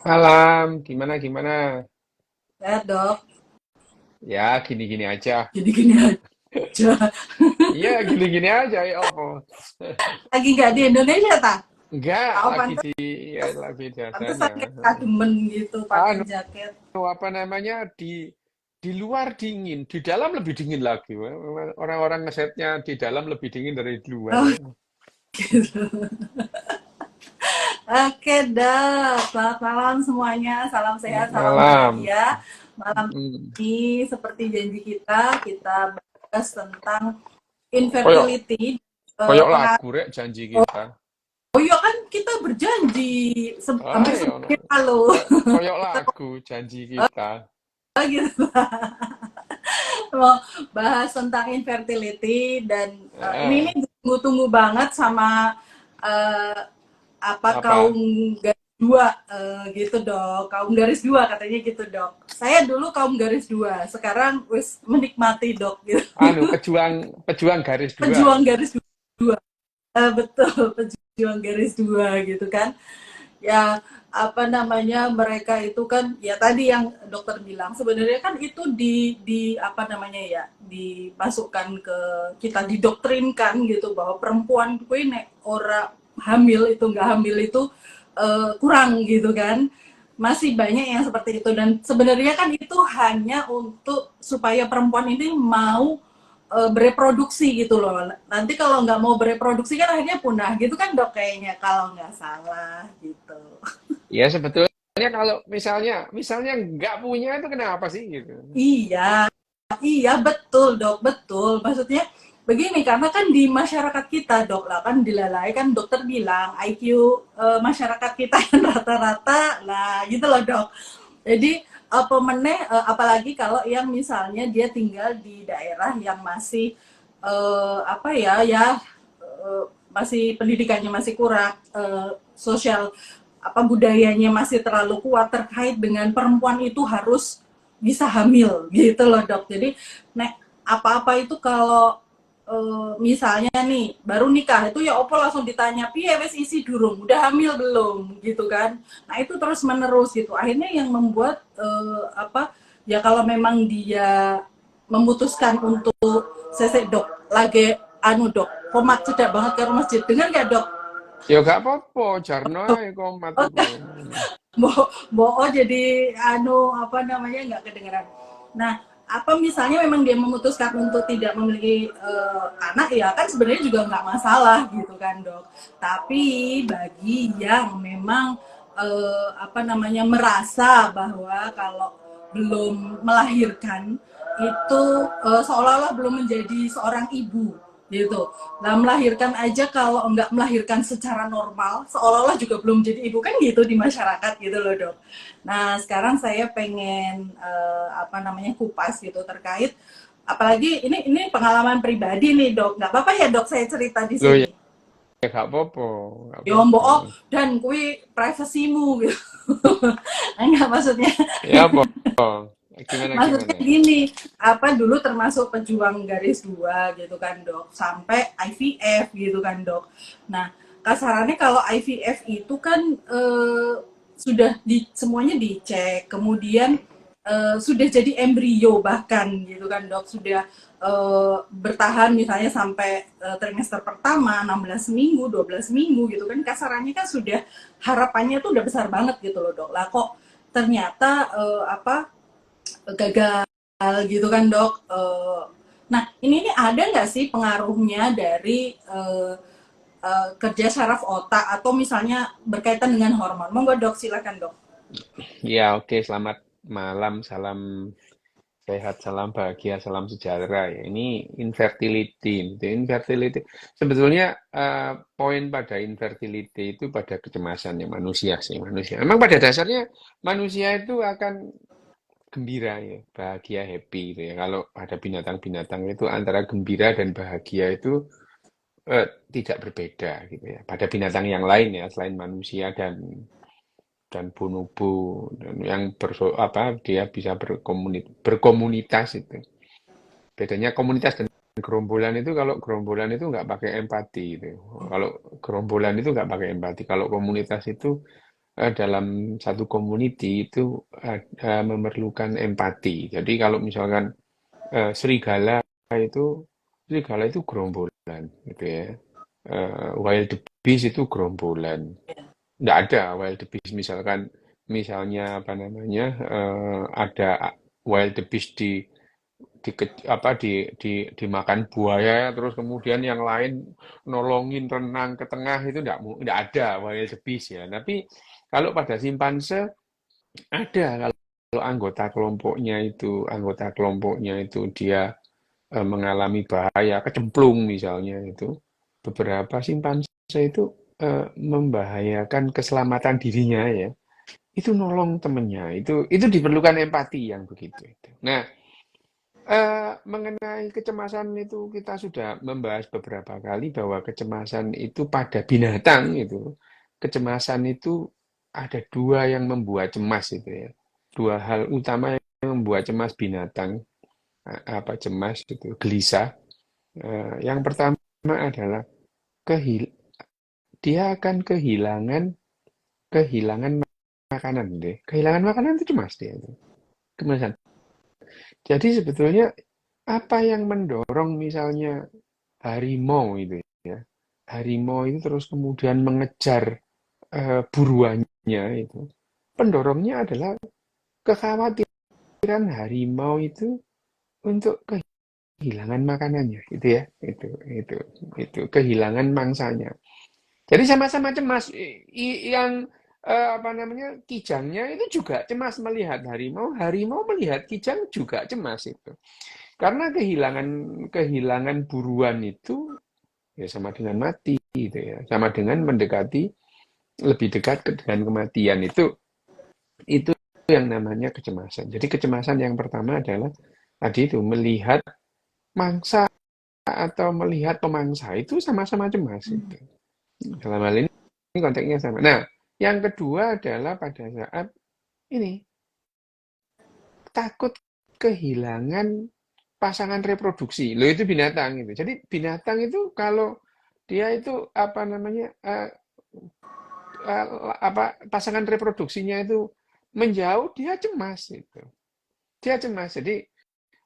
Malam, gimana gimana? Sehat dok, Ya gini-gini aja. jadi gini aja. Iya gini-gini aja ya apa? Lagi nggak di Indonesia tak? Enggak, Oh lagi pantas, di ya, lagi di sana. pantesan kita demen gitu pakai Anu jaket. apa namanya di luar dingin, di dalam lebih dingin lagi. Orang-orang ngesetnya di dalam lebih dingin dari di luar. Oh gitu. Oke dok, selamat malam semuanya. Salam sehat, salam Malam. bahagia. Malam Hmm. ini seperti janji kita bahas tentang Koyok infertility. koyok Pengalaman. lagu rek janji kita. Oh iya kan kita berjanji hampir Ayo, sebulan lalu. koyok lagu janji kita. Oh gitu. Mau bahas tentang infertility dan ini Eh, ditunggu-tunggu banget sama eh, apa kaum apa? garis dua gitu dok, kaum garis dua katanya gitu dok. Saya dulu kaum garis dua, sekarang wis menikmati dok gitu. Anu pejuang pejuang garis dua. Pejuang garis dua, betul pejuang garis dua gitu kan. Ya apa namanya mereka itu kan ya tadi yang dokter bilang sebenarnya kan itu di apa namanya ya dimasukkan ke kita didoktrinkan gitu bahwa perempuan itu nek ora hamil itu nggak hamil itu kurang gitu kan masih banyak yang seperti itu dan sebenarnya kan itu hanya untuk supaya perempuan ini mau bereproduksi gitu loh. Nanti kalau nggak mau bereproduksi kan akhirnya punah gitu kan dok kayaknya kalau nggak salah gitu. Ya sebetulnya kalau misalnya nggak punya itu kenapa sih gitu? Iya, iya betul dok, betul. Maksudnya begini karena kan di masyarakat kita dok lah kan dilalai kan dokter bilang IQ masyarakat kita yang rata-rata lah gitu loh dok. Jadi apa meneh apalagi kalau yang misalnya dia tinggal di daerah yang masih apa ya ya masih pendidikannya masih kurang sosial apa budayanya masih terlalu kuat terkait dengan perempuan itu harus bisa hamil gitu loh dok. Jadi nek apa-apa itu kalau misalnya nih baru nikah itu ya opo langsung ditanya piye wes isi durung udah hamil belum gitu kan. Nah itu terus menerus gitu akhirnya yang membuat apa ya kalau memang dia memutuskan untuk sesek dok lagi anu dok komat cedak banget ke rumah masjid dengar nggak dok. Ya nggak apa-apa, jarno ae komat Oh, itu. Bo jadi anu apa namanya nggak kedengeran. Nah, apa misalnya memang dia memutuskan untuk tidak memiliki anak ya kan sebenarnya juga nggak masalah gitu kan dok. Tapi bagi yang memang apa namanya merasa bahwa kalau belum melahirkan itu seolah-olah belum menjadi seorang ibu gitu. Nah melahirkan aja kalau enggak melahirkan secara normal, seolah-olah juga belum jadi ibu kan gitu di masyarakat gitu loh dok. Nah sekarang saya pengen apa namanya kupas gitu terkait, apalagi ini pengalaman pribadi nih dok. Nggak apa-apa ya dok saya cerita di Loh ya sini. nggak apa-apa, nggak Ya mbok apa-apa. oh dan kui privasimu gitu. Enggak maksudnya Ya apa? Gimana maksudnya gimana? gini apa dulu termasuk pejuang garis dua gitu kan dok sampai IVF gitu kan dok. Nah kasarannya kalau IVF itu kan sudah semuanya dicek kemudian sudah jadi embrio bahkan gitu kan dok sudah bertahan misalnya sampai trimester pertama 16 minggu 12 minggu gitu kan kasarannya kan sudah harapannya tuh udah besar banget gitu loh dok lah kok ternyata apa gagal gitu kan dok. Nah ini nih ada nggak sih pengaruhnya dari kerja saraf otak atau misalnya berkaitan dengan hormon? Monggo dok silakan dok. Ya oke, selamat malam, salam sehat, salam bahagia, salam sejahtera ya. Ini infertility, itu infertility. Sebetulnya poin pada infertility itu pada kecemasannya manusia sih, manusia. Memang pada dasarnya manusia itu akan gembira ya, bahagia, happy gitu ya. Kalau ada binatang-binatang itu antara gembira dan bahagia itu tidak berbeda gitu ya. Pada binatang yang lain ya, selain manusia dan bonobo dan yang apa dia bisa berkomunitas itu. Bedanya komunitas dan gerombolan itu kalau gerombolan itu nggak pakai empati itu. Kalau gerombolan itu nggak pakai empati. Kalau komunitas itu dalam satu community itu memerlukan empati. Jadi kalau misalkan itu serigala itu gerombolan gitu ya. Wild beast itu gerombolan. Nggak ada wild beast misalnya apa namanya ada wild beast dimakan buaya terus kemudian yang lain nolongin renang ke tengah itu nggak ada wild beast ya. Tapi kalau pada simpanse ada kalau anggota kelompoknya itu dia mengalami bahaya kecemplung misalnya itu beberapa simpanse itu membahayakan keselamatan dirinya ya itu nolong temennya itu diperlukan empati yang begitu itu. Nah, mengenai kecemasan itu kita sudah membahas beberapa kali bahwa kecemasan itu pada binatang itu kecemasan itu ada dua yang membuat cemas itu ya dua hal utama yang membuat cemas binatang apa cemas itu gelisah. Yang pertama adalah kehil dia akan kehilangan makanan deh. Kehilangan makanan itu cemas dia itu. Kemasan. Jadi sebetulnya apa yang mendorong misalnya harimau itu ya. Harimau itu terus kemudian mengejar buruannya itu. Pendorongnya adalah kekhawatiran harimau itu untuk kehilangan makanannya gitu ya. Itu kehilangan mangsanya. Jadi sama-sama cemas. Yang apa namanya kijangnya itu juga cemas melihat harimau, harimau melihat kijang juga cemas itu. Karena kehilangan buruan itu ya sama dengan mati gitu ya, sama dengan mendekati lebih dekat dengan kematian itu yang namanya kecemasan. Jadi kecemasan yang pertama adalah tadi itu melihat mangsa atau melihat pemangsa itu sama-sama cemas itu. Dalam hal ini konteksnya sama. Nah, yang kedua adalah pada saat ini takut kehilangan pasangan reproduksi. Loh itu binatang itu. Jadi binatang itu kalau dia itu apa namanya apa pasangan reproduksinya itu menjauh dia cemas itu. Dia cemas. Jadi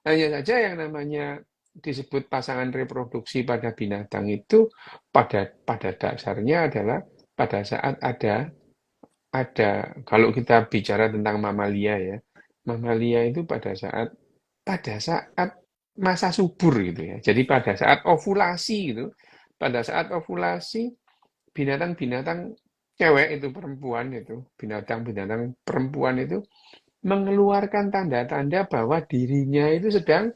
hanya saja yang namanya disebut pasangan reproduksi pada binatang itu pada dasarnya adalah pada saat ada kalau kita bicara tentang mamalia ya. Mamalia itu pada saat masa subur gitu ya. Jadi pada saat ovulasi gitu. Pada saat ovulasi binatang-binatang cewek itu perempuan itu, binatang-binatang perempuan itu mengeluarkan tanda-tanda bahwa dirinya itu sedang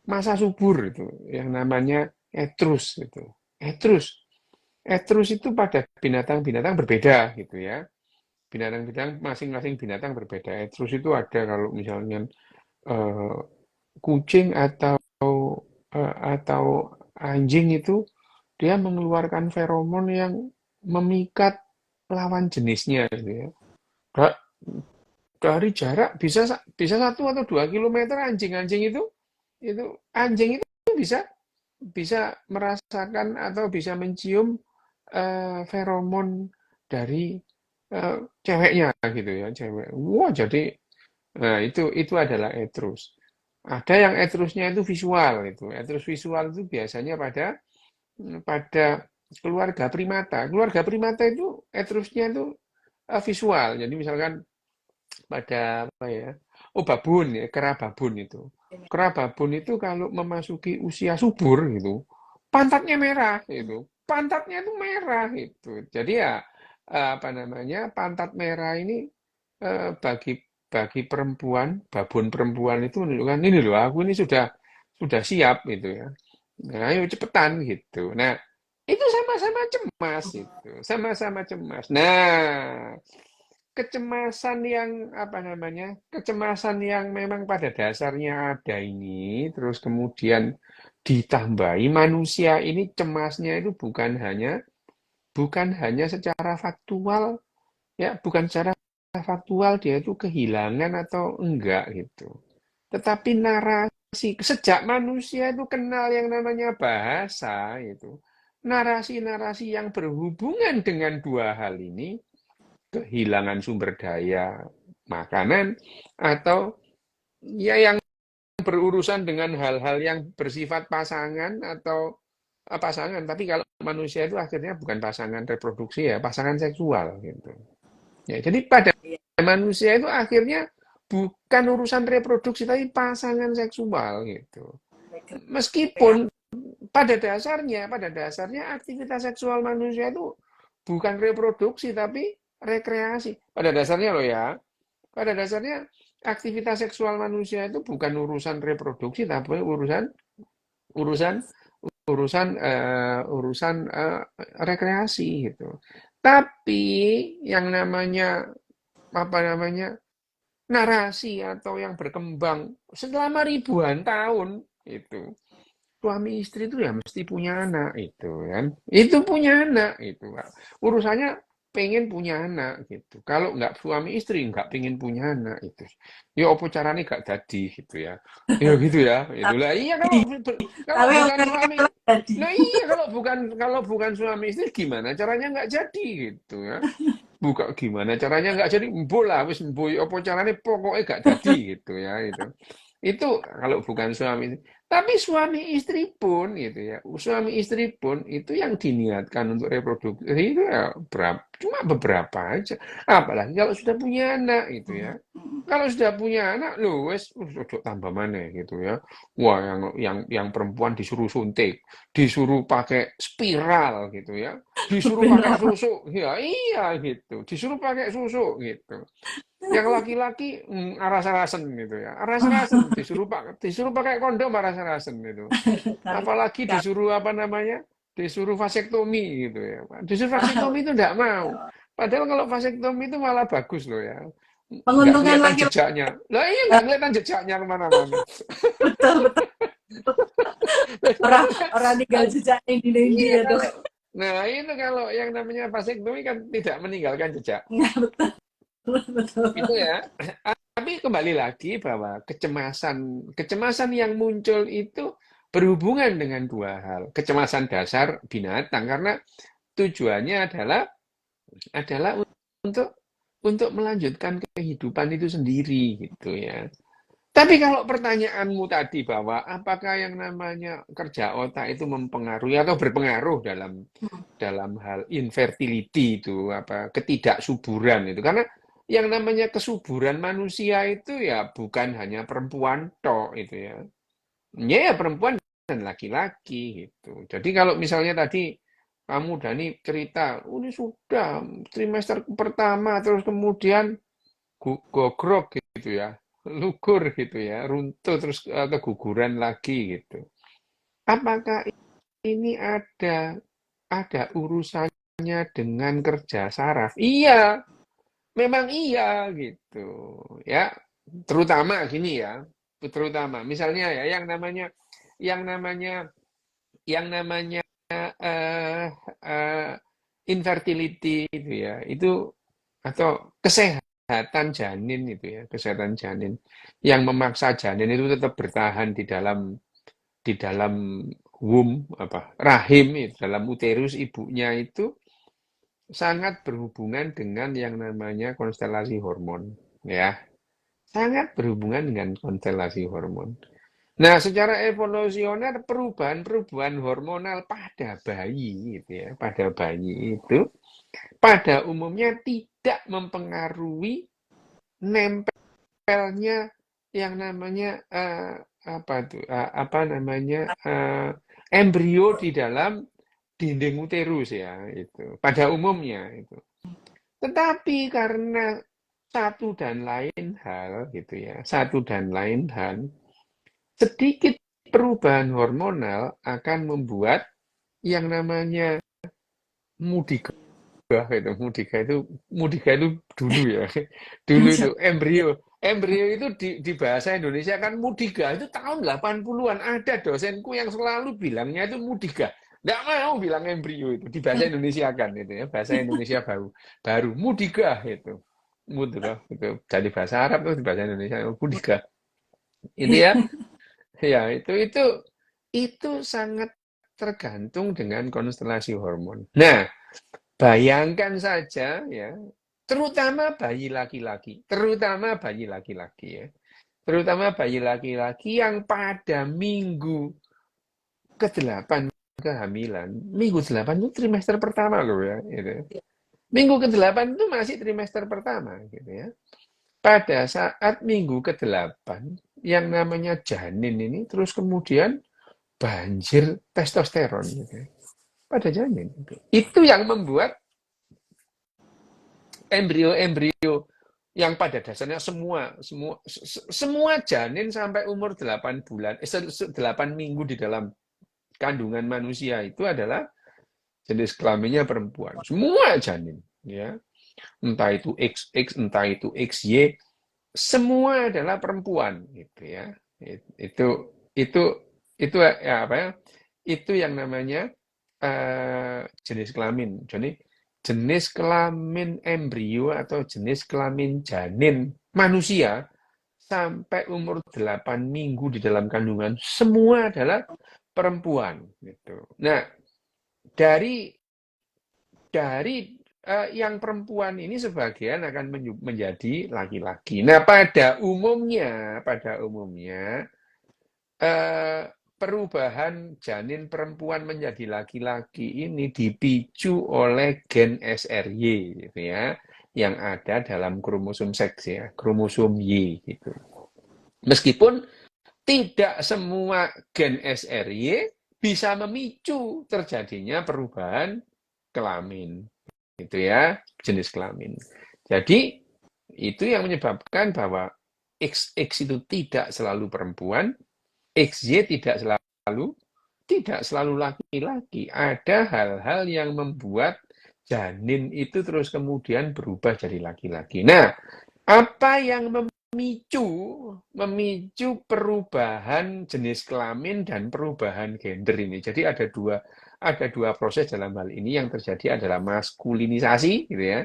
masa subur itu yang namanya etrus itu. Etrus. Etrus itu pada binatang-binatang berbeda gitu ya. Binatang-binatang masing-masing binatang berbeda. Etrus itu ada kalau misalnya eh, kucing atau anjing itu dia mengeluarkan feromon yang memikat lawan jenisnya gitu ya. Dari jarak bisa 1 atau 2 kilometer itu anjing itu bisa bisa merasakan atau bisa mencium feromon dari ceweknya gitu ya cewek. Wah jadi nah, itu adalah etrus. Ada yang etrusnya itu visual itu. Etrus visual itu biasanya pada keluarga primata. Keluarga primata itu etrusnya itu visual. Jadi misalkan pada apa ya? Oh babun ya, kera babun itu. Kera babun itu kalau memasuki usia subur gitu, pantatnya merah gitu. Pantatnya itu merah itu. Jadi ya apa namanya? Pantat merah ini bagi bagi perempuan, babon perempuan itu menunjukkan ini loh, aku ini sudah siap gitu ya. Nah, ayo cepetan gitu. Nah, itu sama-sama cemas itu, sama-sama cemas. Nah, kecemasan yang apa namanya? Kecemasan yang memang pada dasarnya ada ini, terus kemudian ditambahi manusia ini cemasnya itu bukan hanya secara faktual ya, bukan secara faktual dia itu kehilangan atau enggak gitu. Tetapi narasi sejak manusia itu kenal yang namanya bahasa itu. narasi-narasi yang berhubungan dengan dua hal ini, kehilangan sumber daya makanan, atau ya yang berurusan dengan hal-hal yang bersifat pasangan atau pasangan, tapi kalau manusia itu akhirnya bukan pasangan reproduksi ya, pasangan seksual gitu. Ya, jadi pada Iya. manusia itu akhirnya bukan urusan reproduksi tapi pasangan seksual gitu. Ya. Meskipun pada dasarnya aktivitas seksual manusia itu bukan reproduksi tapi rekreasi. Pada dasarnya loh ya, pada dasarnya aktivitas seksual manusia itu bukan urusan reproduksi tapi urusan urusan urusan rekreasi gitu. Tapi yang namanya apa namanya narasi atau yang berkembang selama ribuan tahun itu, suami istri itu ya mesti punya anak itu kan, itu punya anak itu urusannya pengen punya anak gitu. Kalau nggak suami istri nggak pengen punya anak itu, ya apa caranya nggak jadi gitu ya gitu ya itulah. Iya, kalau Tapi bukan ujungnya suami, malah jadi. nah iya kalau bukan suami istri gimana caranya nggak jadi gitu ya. Buka gimana caranya nggak jadi, bola wis mboy apa caranya pokoknya nggak jadi gitu ya itu kalau bukan suami. Tapi suami istri pun gitu ya, suami istri pun itu yang diniatkan untuk reproduksi itu ya cuma beberapa aja, apalagi kalau sudah punya anak gitu ya. Kalau sudah punya anak, loh wes ojo tambah mana gitu ya. Wah, yang perempuan disuruh suntik, disuruh pakai spiral gitu ya, disuruh pakai Benar. susu, ya iya gitu, disuruh pakai susu gitu. Yang laki-laki aras-arasen gitu ya, aras-arasen disuruh pakai kondom aras-arasen gitu. Kali Apalagi kali disuruh apa namanya, disuruh vasektomi gitu ya. Disuruh vasektomi itu enggak mau. Padahal kalau vasektomi itu malah bagus loh ya. Nggak menguntungkan kelihatan laki-laki. jejaknya. Lah iya nggak kelihatan jejaknya kemana-mana. Betul, betul. Orang orang tinggal jejaknya di Iya India dok. kalau, nah itu kalau yang namanya vasektomi kan tidak meninggalkan jejak. Nggak, betul, betul. Itu ya. Tapi kembali lagi bahwa kecemasan kecemasan yang muncul itu berhubungan dengan dua hal. Kecemasan dasar binatang karena tujuannya adalah untuk melanjutkan kehidupan itu sendiri gitu ya. Tapi kalau pertanyaanmu tadi bahwa apakah yang namanya kerja otak itu mempengaruhi atau berpengaruh dalam dalam hal infertility itu apa ketidaksuburan itu, karena yang namanya kesuburan manusia itu ya bukan hanya perempuan tok itu ya. Ya, perempuan dan laki-laki gitu. Jadi kalau misalnya tadi kamu Dani cerita, oh, ini sudah trimester pertama terus kemudian gogrok gitu ya, lugur gitu ya, runtuh terus keguguran lagi gitu. Apakah ini ada urusannya dengan kerja saraf? Iya, memang iya gitu. Ya, terutama gini ya, terutama misalnya ya yang namanya yang namanya eh, eh, infertility itu ya, itu atau kesehatan janin itu ya, kesehatan janin yang memaksa janin itu tetap bertahan di dalam womb apa rahim itu, dalam uterus ibunya itu sangat berhubungan dengan yang namanya konstelasi hormon ya, sangat berhubungan dengan konstelasi hormon. Nah, secara evolusioner perubahan-perubahan hormonal pada bayi gitu ya, pada bayi itu pada umumnya tidak mempengaruhi nempelnya yang namanya apa tuh apa namanya embrio di dalam dinding uterus ya itu pada umumnya itu. Tetapi karena satu dan lain hal gitu ya, satu dan lain hal, sedikit perubahan hormonal akan membuat yang namanya mudiga itu dulu ya. Dulu itu embrio itu di bahasa Indonesia kan mudiga itu tahun 80-an ada dosenku yang selalu bilangnya itu mudiga. Nggak mau bilang embrio itu di bahasa Indonesia kan itu ya, bahasa Indonesia baru baru mudiga itu. Mudiga itu jadi bahasa Arab itu di bahasa Indonesia mudiga. Itu ya. Ya, itu sangat tergantung dengan konstelasi hormon. Nah, bayangkan saja ya, terutama bayi laki-laki, ya. Terutama bayi laki-laki yang pada minggu ke-8 kehamilan. Minggu 8 itu trimester pertama loh ya, gitu. Minggu ke-8 itu masih trimester pertama gitu ya. Pada saat minggu ke-8 yang namanya janin ini terus kemudian banjir testosteron gitu ya, pada janin. Itu yang membuat embrio-embrio yang pada dasarnya semua janin sampai umur 8 bulan, 8 minggu di dalam kandungan manusia itu adalah jenis kelaminnya perempuan. Semua janin, ya. Entah itu XX, entah itu XY, semua adalah perempuan, gitu ya. Itu itu itu ya apa ya? Itu yang namanya jenis kelamin. Jadi jenis kelamin embrio atau jenis kelamin janin manusia sampai umur 8 minggu di dalam kandungan semua adalah perempuan gitu. Nah, dari yang perempuan ini sebagian akan menjadi laki-laki. Nah, pada umumnya eh, perubahan janin perempuan menjadi laki-laki ini dipicu oleh gen SRY gitu ya, yang ada dalam kromosom seks ya, kromosom Y gitu. Meskipun tidak semua gen SRY bisa memicu terjadinya perubahan kelamin gitu ya, jenis kelamin. Jadi itu yang menyebabkan bahwa XX itu tidak selalu perempuan, XY tidak selalu laki-laki. Ada hal-hal yang membuat janin itu terus kemudian berubah jadi laki-laki. Nah, apa yang memicu perubahan jenis kelamin dan perubahan gender ini? Jadi ada dua proses dalam hal ini. Yang terjadi adalah maskulinisasi, gitu ya.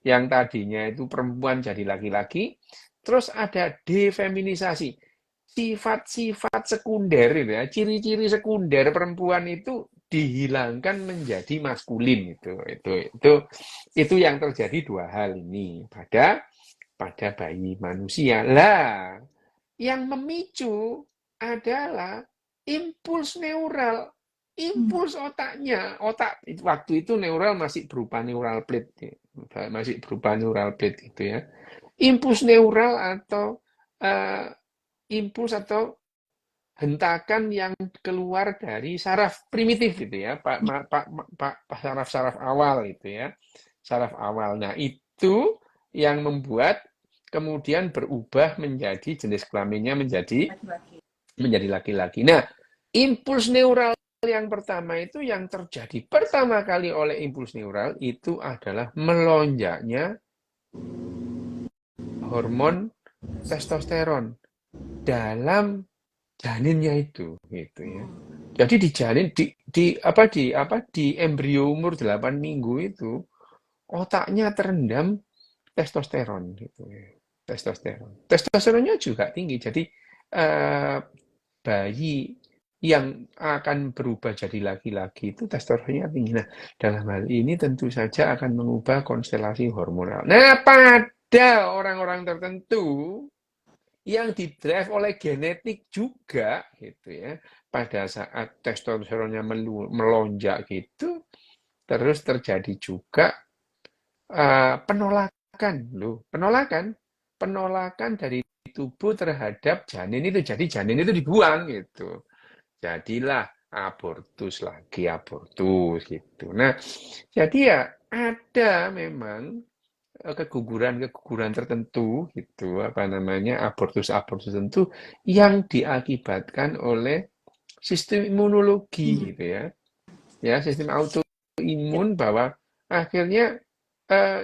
Yang tadinya itu perempuan jadi laki-laki. Terus ada defeminisasi, sifat-sifat sekunder itu ya, ciri-ciri sekunder perempuan itu dihilangkan menjadi maskulin itu yang terjadi dua hal ini pada bayi manusia. Lah, yang memicu adalah impuls neural, impuls otaknya. Otak waktu itu neural masih berupa neural plate, itu ya. Impuls neural atau uh, impuls atau hentakan yang keluar dari saraf primitif gitu ya, saraf-saraf awal itu ya, saraf awal. Nah, itu yang membuat kemudian berubah menjadi jenis kelaminnya menjadi laki-laki. Nah, impuls neural yang pertama itu yang terjadi pertama kali oleh impuls neural itu adalah melonjaknya hormon testosteron dalam janinnya itu gitu ya. Jadi di janin di embrio umur 8 minggu itu otaknya terendam testosteron gitu ya. Testosteronnya juga tinggi. Jadi bayi yang akan berubah jadi laki-laki itu testosteronnya tinggi. Nah, dalam hal ini tentu saja akan mengubah konstelasi hormonal. Nah, pada orang-orang tertentu yang didrive oleh genetik juga gitu ya, pada saat testosteronnya melonjak gitu terus terjadi juga penolakan dari tubuh terhadap janin itu, jadi janin itu dibuang gitu, jadilah abortus gitu. Nah, jadi ya ada memang keguguran tertentu gitu, abortus tertentu yang diakibatkan oleh sistem imunologi gitu ya, sistem autoimun, bahwa akhirnya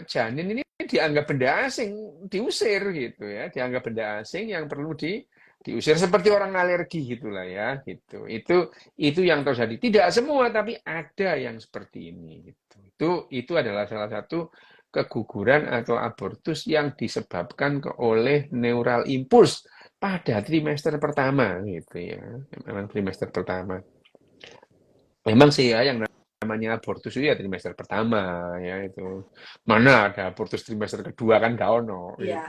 janin ini dianggap benda asing, diusir gitu ya, dianggap benda asing yang perlu diusir seperti orang alergi gitulah ya gitu. Itu yang terjadi, tidak semua tapi ada yang seperti ini gitu. Itu adalah salah satu keguguran atau abortus yang disebabkan oleh neural impuls pada trimester pertama gitu ya. Memang trimester pertama. memang sih ya yang namanya abortus itu ya trimester pertama ya itu. Mana ada abortus trimester kedua kan gak ono gitu. Iya.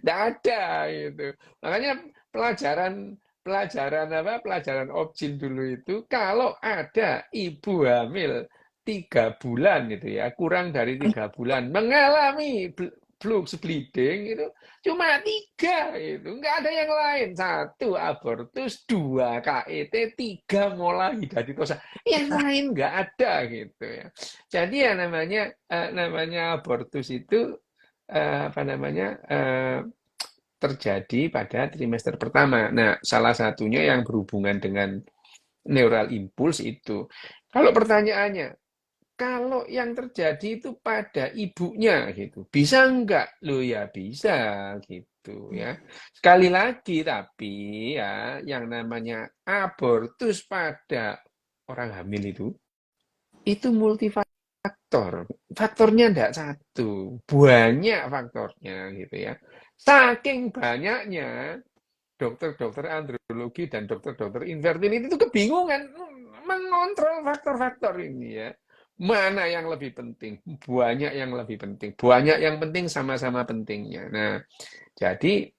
Nggak ada gitu. Makanya pelajaran pelajaran apa pelajaran objin dulu itu kalau ada ibu hamil 3 bulan gitu ya kurang dari 3 bulan mengalami flux bleeding itu cuma 3 itu nggak ada yang lain 1 abortus 2 KET 3 mola hidatidosa yang lain nggak ada gitu ya jadi ya namanya abortus itu apa namanya terjadi pada trimester pertama. Nah, salah satunya yang berhubungan dengan neural impulse itu. Kalau pertanyaannya, kalau yang terjadi itu pada ibunya gitu, bisa enggak? Loh ya bisa gitu ya. Sekali lagi tapi ya yang namanya abortus pada orang hamil itu multifaktor. Faktornya enggak satu, banyak faktornya gitu ya. Saking banyaknya dokter-dokter andrologi dan dokter-dokter infertility itu kebingungan mengontrol faktor-faktor ini ya. Mana yang lebih penting? Banyak yang lebih penting. Banyak yang penting sama-sama pentingnya. Nah, jadi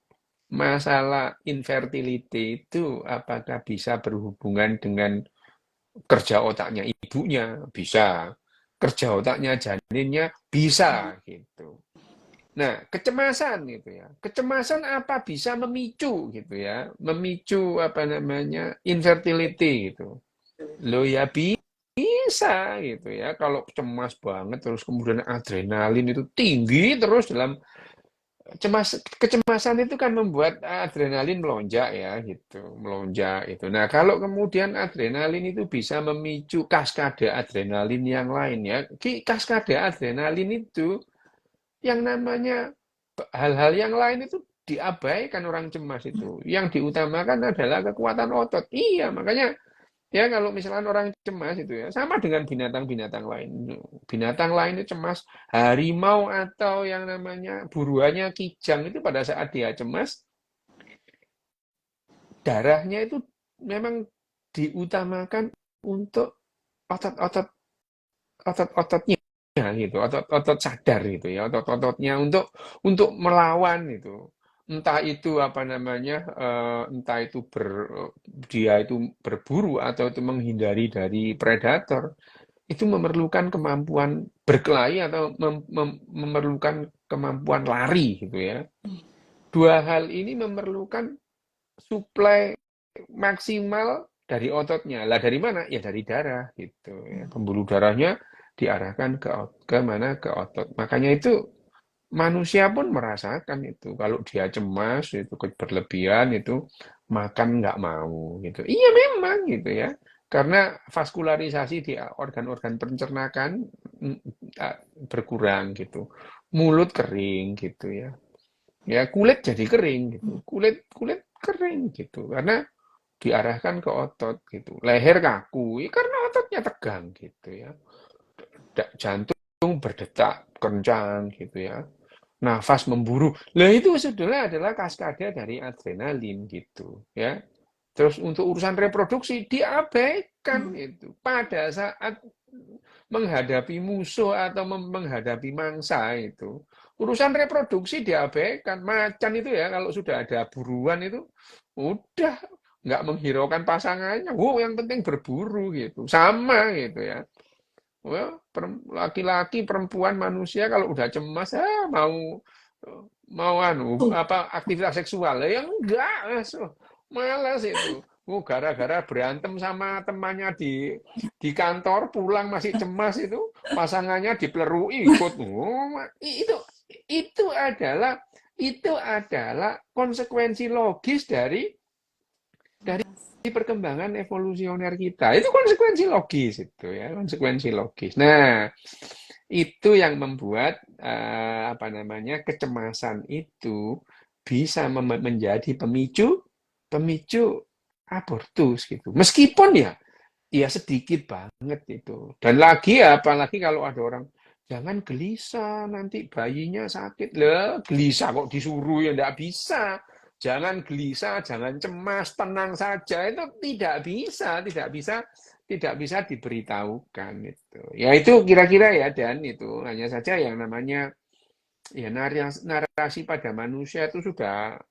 masalah infertility itu apakah bisa berhubungan dengan kerja otaknya ibunya? Bisa. Kerja otaknya janinnya? Bisa gitu. Nah, kecemasan gitu ya. Kecemasan apa bisa memicu gitu ya. Memicu apa namanya? Infertility gitu. Loh ya bisa gitu ya. Kalau cemas banget terus kemudian adrenalin itu tinggi terus dalam kecemasan itu kan membuat adrenalin melonjak ya gitu, melonjak itu. Nah, kalau kemudian adrenalin itu bisa memicu kaskade adrenalin yang lain ya. Kaskade adrenalin itu yang namanya hal-hal yang lain itu diabaikan orang cemas itu. Yang diutamakan adalah kekuatan otot. Iya, makanya ya kalau misalnya orang cemas itu ya sama dengan binatang-binatang lain. Binatang lain itu cemas, harimau atau yang namanya buruannya kijang itu pada saat dia cemas, darahnya itu memang diutamakan untuk otot-otot otot-ototnya gitu, otot-otot sadar gitu ya, otot-ototnya untuk melawan itu. Entah itu apa namanya, entah itu dia itu berburu atau itu menghindari dari predator, itu memerlukan kemampuan berkelahi atau memerlukan kemampuan lari gitu ya. Dua hal ini memerlukan suplai maksimal dari ototnya. Lah dari mana? Ya dari darah gitu ya. Pembuluh darahnya diarahkan ke mana? Ke otot. Makanya itu manusia pun merasakan itu. Kalau dia cemas itu berlebihan itu makan nggak mau gitu. Iya memang gitu ya. Karena vaskularisasi di organ-organ pencernaan berkurang gitu. Mulut kering gitu ya. Ya kulit jadi kering gitu. Kulit kulit kering gitu. Karena diarahkan ke otot gitu. Leher kaku, ya karena ototnya tegang gitu ya. Jantung berdetak kencang gitu ya. Nafas memburu. Lah itu sebetulnya adalah kaskade dari adrenalin gitu ya. Terus untuk urusan reproduksi diabaikan itu pada saat menghadapi musuh atau menghadapi mangsa itu. Urusan reproduksi diabaikan. Macan itu ya kalau sudah ada buruan itu udah nggak menghiraukan pasangannya. Wow, yang penting berburu gitu. Sama gitu ya. Well, laki-laki, perempuan, manusia kalau udah cemas mau mau apa aktivitas seksual ya enggak, malas itu. Gara-gara berantem sama temannya di kantor, pulang masih cemas itu, pasangannya diplerui ikut. Itu adalah itu adalah konsekuensi logis dari perkembangan evolusioner kita. Itu konsekuensi logis itu ya, konsekuensi logis. Nah, itu yang membuat apa namanya kecemasan itu bisa menjadi pemicu abortus gitu. Meskipun ya sedikit banget itu. Dan lagi ya apalagi kalau ada orang jangan gelisah nanti bayinya sakit. Lah, gelisah kok disuruh ya enggak bisa. jangan gelisah, jangan cemas, tenang saja. Itu tidak bisa diberitahukan itu. Ya itu kira-kira ya, dan itu hanya saja yang namanya ya narasi pada manusia itu sudah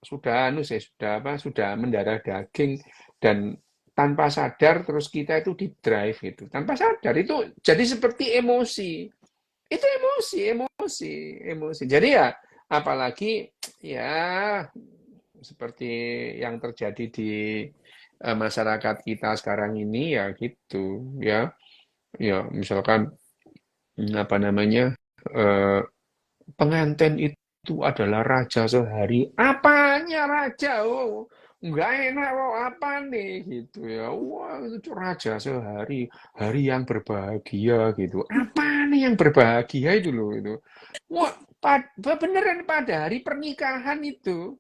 mendarah daging, dan tanpa sadar terus kita itu di drive itu. Tanpa sadar itu jadi seperti emosi. Itu emosi. Jadi ya apalagi ya seperti yang terjadi di masyarakat kita sekarang ini ya gitu ya. Ya misalkan apa namanya eh, pengantin itu adalah raja sehari. Apanya raja? Oh, nggak enak. Oh, apa nih gitu ya? Wah, itu raja sehari, hari yang berbahagia gitu. Apa nih yang berbahagia itu loh itu? Wah, beneran pada hari pernikahan itu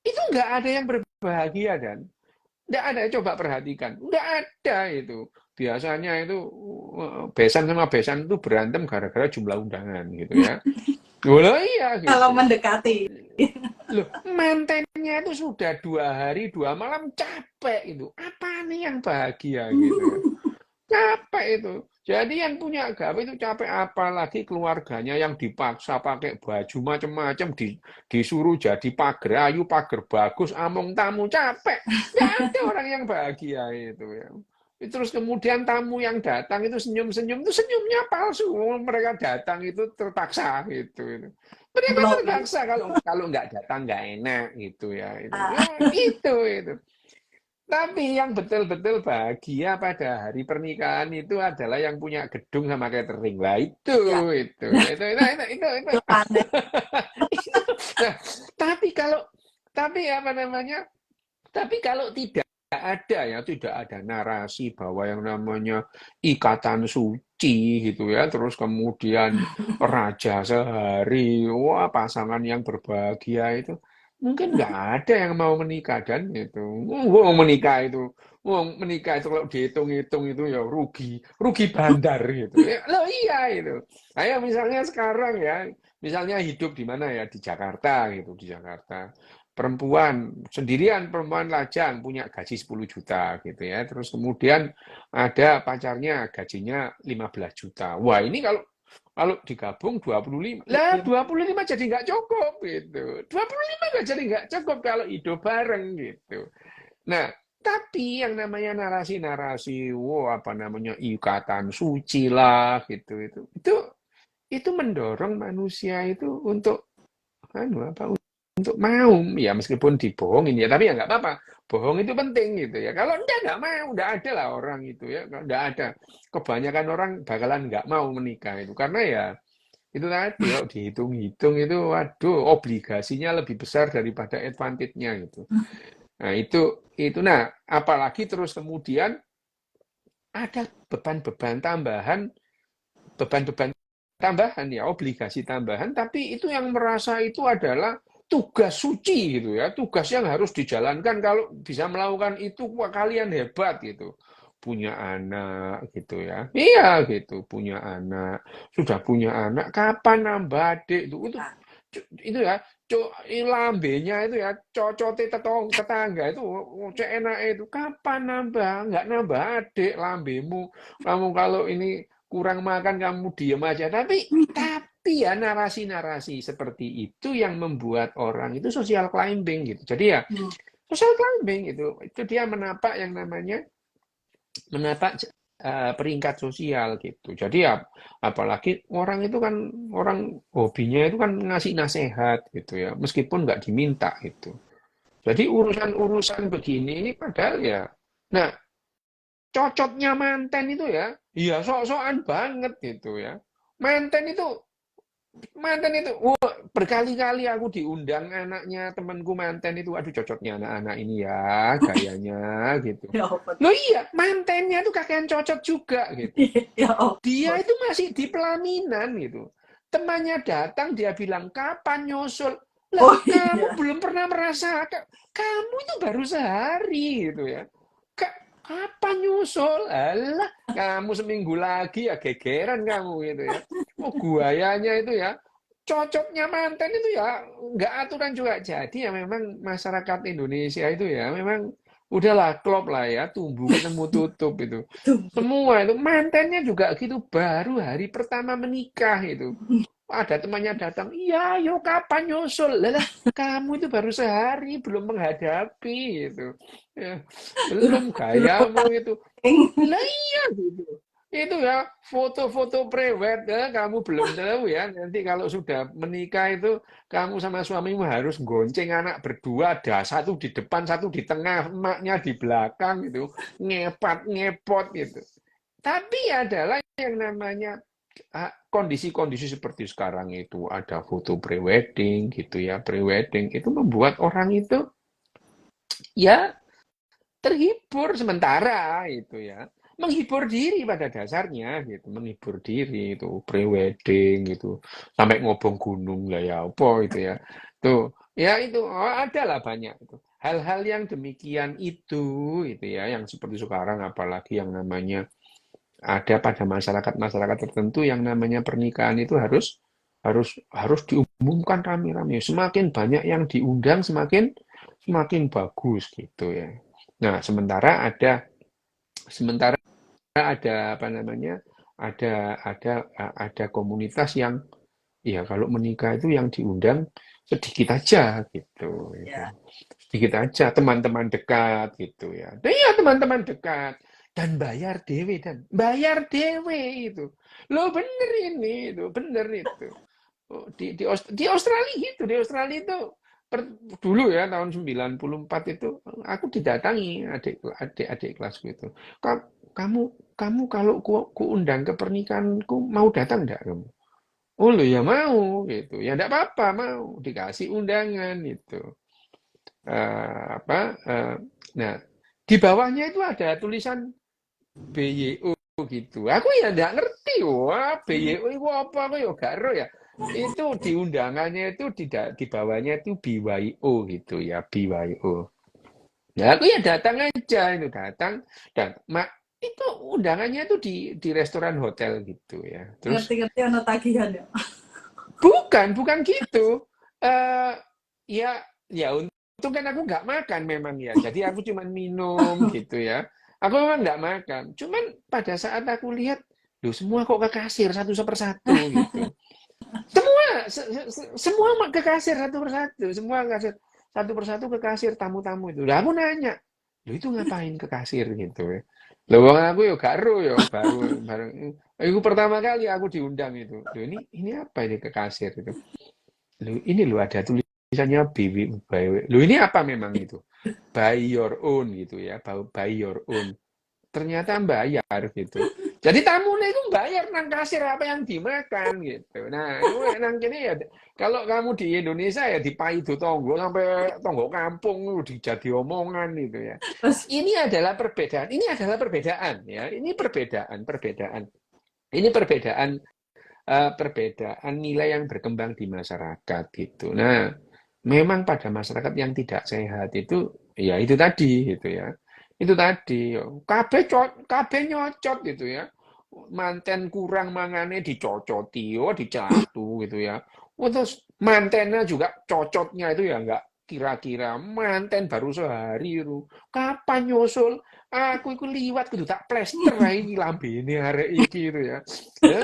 nggak ada yang berbahagia, dan nggak ada. Coba perhatikan, nggak ada itu. Biasanya itu besan sama besan itu berantem gara-gara jumlah undangan gitu ya. Loh iya Kalau gitu. mendekati. Loh, mantennya itu sudah 2 hari 2 malam capek itu. Apa nih yang bahagia gitu ya? Capek itu. Jadi yang punya gawe itu capek, apalagi keluarganya yang dipaksa pakai baju macam-macam, disuruh jadi pagar ayu, pagar bagus, among tamu, capek. Nggak ada orang yang bahagia itu ya. Terus kemudian tamu yang datang itu senyum-senyum, itu senyumnya palsu. Mereka datang itu terpaksa gitu. Mereka Melobi. terpaksa, kalau nggak datang nggak enak gitu ya. Itu. Tapi yang betul-betul bahagia pada hari pernikahan itu adalah yang punya gedung sama catering. Lah itu, Ya, itu, itu, itu, itu, itu, itu. itu aneh. Nah, tapi kalau, tapi apa namanya? Tapi kalau tidak ada narasi bahwa yang namanya ikatan suci gitu ya, terus kemudian raja sehari, wah pasangan yang berbahagia itu, mungkin nggak ada yang mau menikah, dan itu, mau menikah itu kalau dihitung-hitung itu ya rugi bandar gitu. Ya, loh iya itu. Ayo misalnya sekarang ya, misalnya hidup di mana ya, di Jakarta gitu, di Jakarta. Perempuan lajang punya gaji 10 juta gitu ya. Terus kemudian ada pacarnya gajinya 15 juta. Wah, ini kalau kalau digabung 25. Lah, 25 jadi nggak cukup gitu. 25 nggak jadi nggak cukup kalau hidup bareng gitu. Nah, tapi yang namanya narasi-narasi, wow, apa namanya ikatan suci lah gitu itu mendorong manusia itu untuk anu apa untuk mau, ya meskipun dibohongin ya, tapi ya nggak apa-apa. Bohong itu penting gitu ya. Kalau nggak mau, nggak ada lah orang itu ya, nggak ada. Kebanyakan orang bakalan nggak mau menikah itu, karena ya itu tadi kalau dihitung-hitung itu, waduh, obligasinya lebih besar daripada advantage-nya gitu. Nah nah apalagi terus kemudian ada beban-beban tambahan ya, obligasi tambahan, tapi itu yang merasa itu adalah tugas suci gitu ya, tugas yang harus dijalankan. Kalau bisa melakukan itu, wah kalian hebat gitu. Punya anak gitu ya. Iya gitu, punya anak. Sudah punya anak, kapan nambah adik itu ya, lambenya itu ya, cocote tetangga itu, cek enak itu, kapan nambah, nggak nambah adik lambemu. Kamu kalau ini kurang makan kamu diem aja. Tapi ya narasi-narasi seperti itu yang membuat orang itu social climbing gitu. Jadi ya social climbing itu dia menapak peringkat sosial gitu. Jadi ya apalagi orang itu kan, orang hobinya itu kan ngasih nasihat gitu ya, meskipun nggak diminta gitu. Jadi urusan-urusan begini ini padahal ya, nah cocoknya manten itu ya, iya sok-sokan banget gitu ya. Manten itu Mantan itu, wah, berkali-kali aku diundang anaknya temanku mantan itu, aduh cocoknya anak-anak ini ya, gayanya gitu. Ya ampun. Loh iya, mantannya itu kakean cocok juga gitu. Ya Dia ampun. itu masih di pelaminan gitu. Temannya datang, dia bilang, kapan nyusul? Lah, Oh kamu iya. belum pernah merasakan. Kamu itu baru sehari gitu ya. Kapan nyusul? Alah, kamu seminggu lagi ya gegeran kamu gitu ya. Oh, guayanya itu ya. cocoknya manten itu ya nggak aturan juga. Jadi ya memang masyarakat Indonesia itu ya memang udahlah klop lah ya, tumbuh ketemu tutup itu. Tuh. Semua itu mantennya juga gitu, baru hari pertama menikah itu. Ada temannya datang, iya, yo kapan nyusul? Lah, kamu itu baru sehari belum menghadapi gitu. Ya, belum Dulu gayamu itu. Lah iya gitu. Itu ya foto-foto prewed ya, kamu belum tahu ya. Nanti kalau sudah menikah itu kamu sama suamimu harus gonceng anak berdua, ada satu di depan, satu di tengah, emaknya di belakang gitu, ngepat ngepot gitu. Tapi adalah yang namanya kondisi-kondisi seperti sekarang itu ada foto prewedding gitu ya, prewedding itu membuat orang itu ya terhibur sementara itu ya. Menghibur diri pada dasarnya gitu, menghibur diri itu prewedding gitu. Sampai ngobong gunung lah ya apa itu ya. Tuh, ya itu ada lah banyak itu. Hal-hal yang demikian itu ya yang seperti sekarang apalagi yang namanya ada pada masyarakat-masyarakat tertentu yang namanya pernikahan itu harus harus harus diumumkan rame-rame. Semakin banyak yang diundang semakin semakin bagus gitu ya. Nah, sementara ada apa namanya? Ada komunitas yang ya kalau menikah itu yang diundang sedikit aja gitu. ya. Sedikit aja teman-teman dekat gitu ya. Nah, iya teman-teman dekat dan bayar dewe itu. Lo bener ini itu, bener itu. Oh, di Australia gitu, di Australia itu dulu ya tahun 94 itu aku didatangi adik-adik kelasku itu. Kamu kamu kalau ku undang ke pernikahanku mau datang enggak kamu? Oh lo ya mau gitu. Ya enggak apa-apa mau dikasih undangan itu. Apa nah di bawahnya itu ada tulisan BYO gitu. Aku ya enggak ngerti wah BYO itu apa aku ya gak ero ya. Itu di undangannya itu di bawahnya itu BYO gitu ya, BYO. Ya aku ya datang aja itu datang dan itu undangannya itu di restoran hotel gitu ya. Terus Ngerti-ngerti ono tagihan ya. bukan gitu. Eh ya ya untung kan aku nggak makan memang ya. Jadi aku cuma minum gitu ya. Aku memang nggak makan. Cuman pada saat aku lihat, loh semua kok ke kasir satu persatu gitu. Semua semua ke kasir satu persatu, semua kasir satu persatu ke kasir tamu-tamu itu. Lah aku nanya, lo itu ngapain ke kasir gitu ya? Lo wong aku yo gak ero yo baru baru itu pertama kali aku diundang itu. Lo ini apa ini ke kasir itu? Lo ini lo ada tulisannya lo ini apa memang itu? Buy your own gitu ya, buy your own. Ternyata bayar gitu. Jadi tamunya itu bayar nang kasir apa yang dimakan gitu. Nah, nang kini ya kalau kamu di Indonesia ya dipaido tonggo sampai tonggo kampung dijadi omongan gitu ya. Terus Ini adalah perbedaan. Ini adalah perbedaan ya. Ini perbedaan. Ini perbedaan nilai yang berkembang di masyarakat gitu. Nah, memang pada masyarakat yang tidak sehat itu ya itu tadi gitu ya. Itu tadi kabeh nyocot gitu ya. Manten kurang mangane dicocoti, dicatu gitu ya. Terus mantennya juga cocotnya itu ya enggak kira-kira manten baru sehari itu. Kapan nyusul? Aku iku liwat kudu tak plester ae iki lambene arek iki itu ya.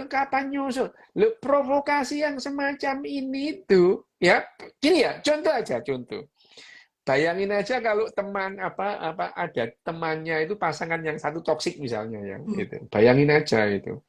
Kapan nyusul? Loh, provokasi yang semacam ini tuh, ya, gini ya, contoh aja, contoh. Bayangin aja kalau teman apa ada temannya itu pasangan yang satu toksik misalnya ya, itu. Bayangin aja itu.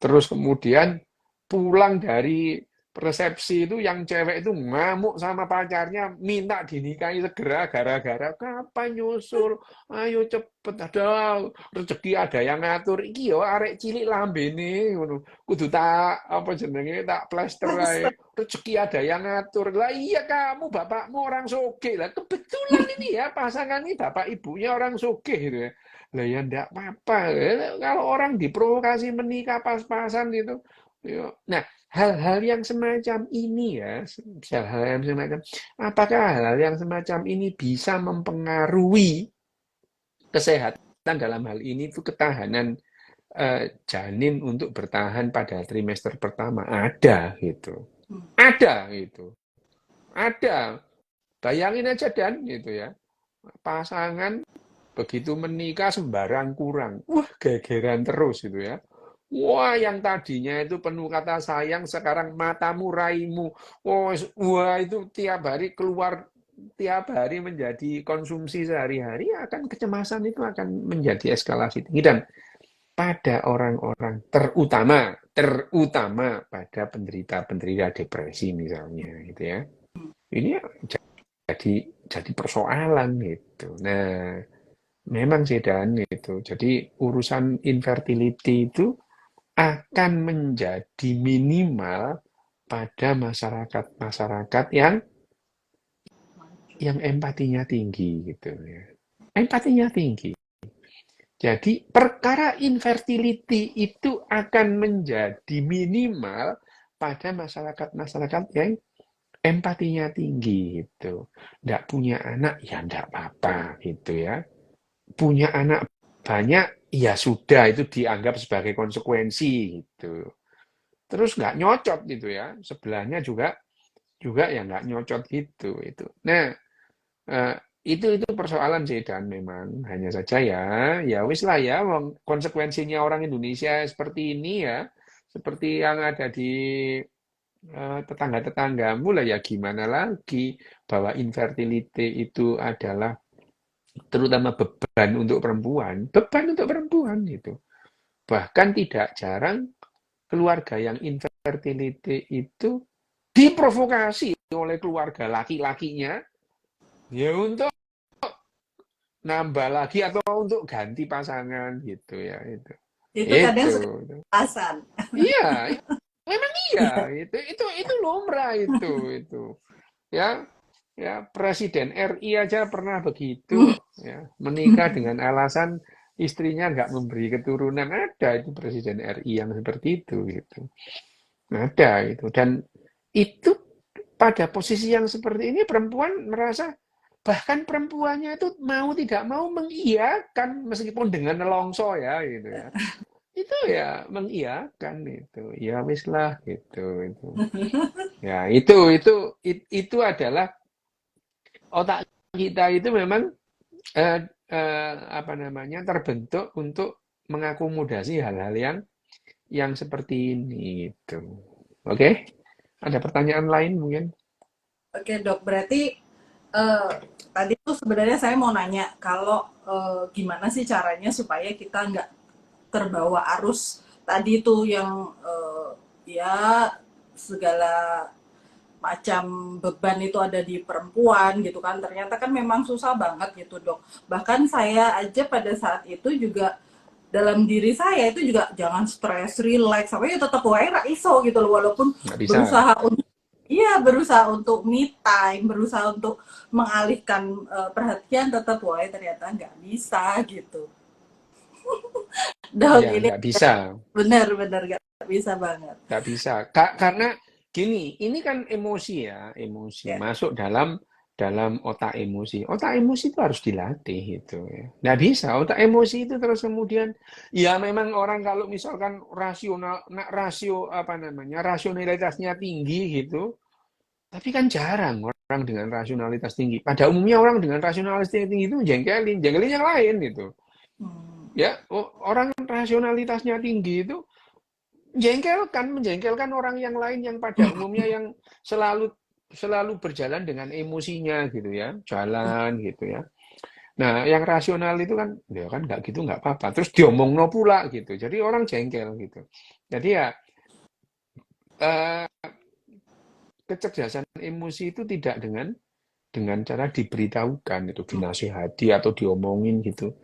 Terus kemudian pulang dari resepsi itu yang cewek itu ngamuk sama pacarnya minta dinikahi segera gara-gara kapan nyusul ayo cepet ada rezeki ada yang ngatur iki yo arek cilik lambene ngono kudu tak apa jenenge tak plester ae rezeki ada yang ngatur lah iya kamu bapakmu orang sugih lah kebetulan ini ya pasangan ini bapak ibunya orang sugih gitu ya lah ya ndak apa-apa kalau orang diprovokasi menikah pas-pasan gitu. Nah, hal-hal yang semacam ini ya, hal-hal yang semacam, apakah hal-hal yang semacam ini bisa mempengaruhi kesehatan dalam hal ini itu ketahanan janin untuk bertahan pada trimester pertama ada gitu. Ada itu. Ada. Bayangin aja dan gitu ya. Pasangan begitu menikah sembarang kurang. Wah, gegeran terus gitu ya. Wah, yang tadinya itu penuh kata sayang, sekarang matamu raimu. Oh, wah, itu tiap hari keluar, tiap hari menjadi konsumsi sehari-hari, akan kecemasan itu akan menjadi eskalasi tinggi. Dan pada orang-orang terutama pada penderita-penderita depresi misalnya, gitu ya. Ini jadi persoalan gitu. Nah, memang sih Dan itu. Jadi urusan infertility itu akan menjadi minimal pada masyarakat-masyarakat yang empatinya tinggi gitu ya. Empatinya tinggi. Jadi perkara infertility itu akan menjadi minimal pada masyarakat-masyarakat yang empatinya tinggi gitu. Nggak punya anak ya nggak apa-apa gitu ya. Punya anak banyak ya sudah itu dianggap sebagai konsekuensi gitu. Terus nggak nyocot gitu ya, sebelahnya juga juga ya nggak nyocot gitu itu. Nah, eh, itu persoalan sih dan memang hanya saja ya wis lah ya, konsekuensinya orang Indonesia seperti ini ya, seperti yang ada di tetangga-tetanggamu lah ya gimana lagi bahwa infertility itu adalah terutama beban untuk perempuan gitu. Bahkan tidak jarang keluarga yang infertility itu diprovokasi oleh keluarga laki-lakinya ya untuk nambah lagi atau untuk ganti pasangan gitu ya Itu kadang itu suka alasan. iya memang iya itu lumrah itu ya ya Presiden RI aja pernah begitu ya menikah dengan alasan istrinya nggak memberi keturunan ada itu Presiden RI yang seperti itu gitu ada itu dan itu pada posisi yang seperti ini perempuan merasa bahkan perempuannya itu mau tidak mau mengiyakan meskipun dengan nelongso ya gitu ya. Itu ya mengiyakan itu. Ya wis lah gitu. Ya itu adalah otak kita itu memang apa namanya terbentuk untuk mengakomodasi hal-hal yang seperti ini gitu. Oke? Ada pertanyaan lain mungkin? Oke dok, berarti eh, tadi tuh sebenarnya saya mau nanya kalau gimana sih caranya supaya kita nggak terbawa arus tadi tuh yang ya segala macam beban itu ada di perempuan gitu kan, ternyata kan memang susah banget gitu dok. Bahkan saya aja pada saat itu juga dalam diri saya itu juga jangan stres, relax, sampai ya tetap wae ra iso gitu loh, walaupun Nggak bisa. berusaha untuk iya, berusaha untuk me time, berusaha untuk mengalihkan perhatian, tetap wae ternyata nggak bisa gitu. Dok, Ya, ini nggak bisa. benar-benar nggak bisa banget. Nggak bisa. Karena gini, ini kan emosi ya, emosi Ya. masuk dalam otak emosi. Otak emosi itu harus dilatih itu ya. Nggak bisa. Otak emosi itu terus kemudian, ya memang orang kalau misalkan rasio apa namanya, rasionalitasnya tinggi gitu, tapi kan jarang orang dengan rasionalitas tinggi. Pada umumnya orang dengan rasionalitas tinggi itu jengkelin yang lain gitu. Hmm. Ya, orang rasionalitasnya tinggi itu menjengkelkan orang yang lain yang pada umumnya yang selalu selalu berjalan dengan emosinya gitu ya, jalan gitu ya. Nah, yang rasional itu kan, ya kan nggak gitu nggak apa-apa. Terus diomongno pula gitu. Jadi orang jengkel gitu. Jadi ya eh, kecerdasan emosi itu tidak dengan cara diberitahukan itu dinasihati atau diomongin gitu.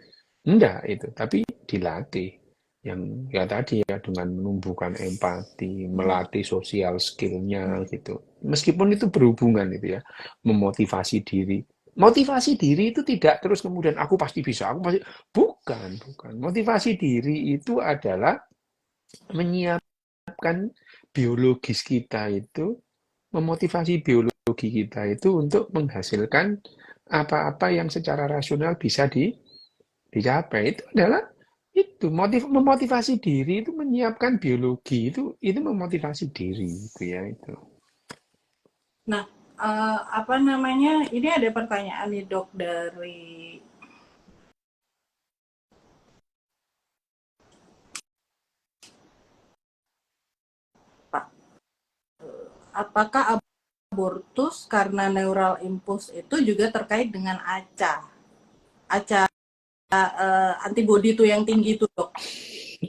Enggak itu, tapi dilatih. Yang ya tadi ya dengan menumbuhkan empati, melatih sosial skill-nya gitu. Meskipun itu berhubungan itu ya, memotivasi diri. Motivasi diri itu tidak terus kemudian aku pasti bisa, aku pasti bukan. Motivasi diri itu adalah menyiapkan biologis kita itu, memotivasi biologi kita itu untuk menghasilkan apa-apa yang secara rasional bisa dicapai itu adalah itu memotivasi diri itu menyiapkan biologi itu memotivasi diri itu ya itu. Nah, apa namanya? Ini ada pertanyaan nih dok dari Pak. Apakah abortus karena neural impulse itu juga terkait dengan ACA antibody itu yang tinggi itu dok?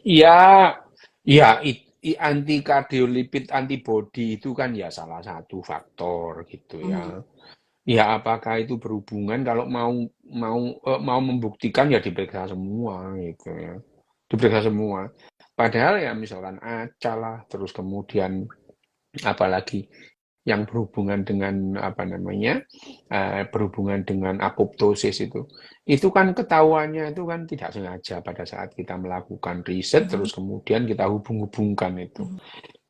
Ya, ya, anti kardiolipid antibody itu kan ya salah satu faktor gitu ya. Hmm. Ya, apakah itu berhubungan? Kalau mau membuktikan ya diperiksa semua gitu ya. Diperiksa semua. Padahal ya misalkan ACA lah, terus kemudian apalagi yang berhubungan dengan apa namanya, berhubungan dengan apoptosis itu kan ketahuannya itu kan tidak sengaja pada saat kita melakukan riset Mhm. terus kemudian kita hubung-hubungkan itu. Mhm.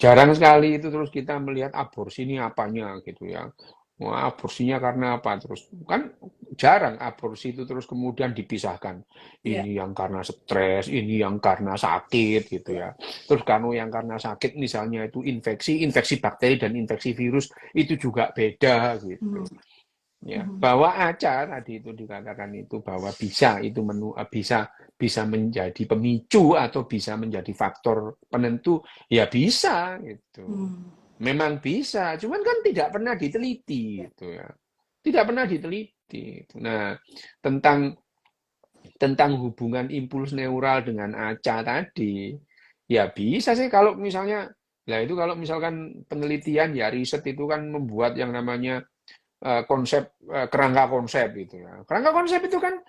Jarang sekali itu terus kita melihat aborsi ini apanya gitu ya. Wah, aborsinya karena apa? Terus kan jarang aborsi itu terus kemudian dipisahkan. Iya, Ini yang karena stres, ini yang karena sakit gitu iya. ya. Terus kalau yang karena sakit misalnya itu infeksi, infeksi bakteri dan infeksi virus itu juga beda Mhm. gitu. Ya, Mhm. bahwa ACA tadi itu dikatakan itu bahwa bisa itu bisa bisa menjadi pemicu atau bisa menjadi faktor penentu, ya bisa gitu. Hmm. Memang bisa, cuman kan tidak pernah diteliti Ya. gitu ya. Tidak pernah diteliti. Nah, tentang tentang hubungan impuls neural dengan ACA tadi, ya bisa sih kalau misalnya, nah itu kalau misalkan penelitian ya riset itu kan membuat yang namanya konsep kerangka konsep gitu ya. Kerangka konsep itu kan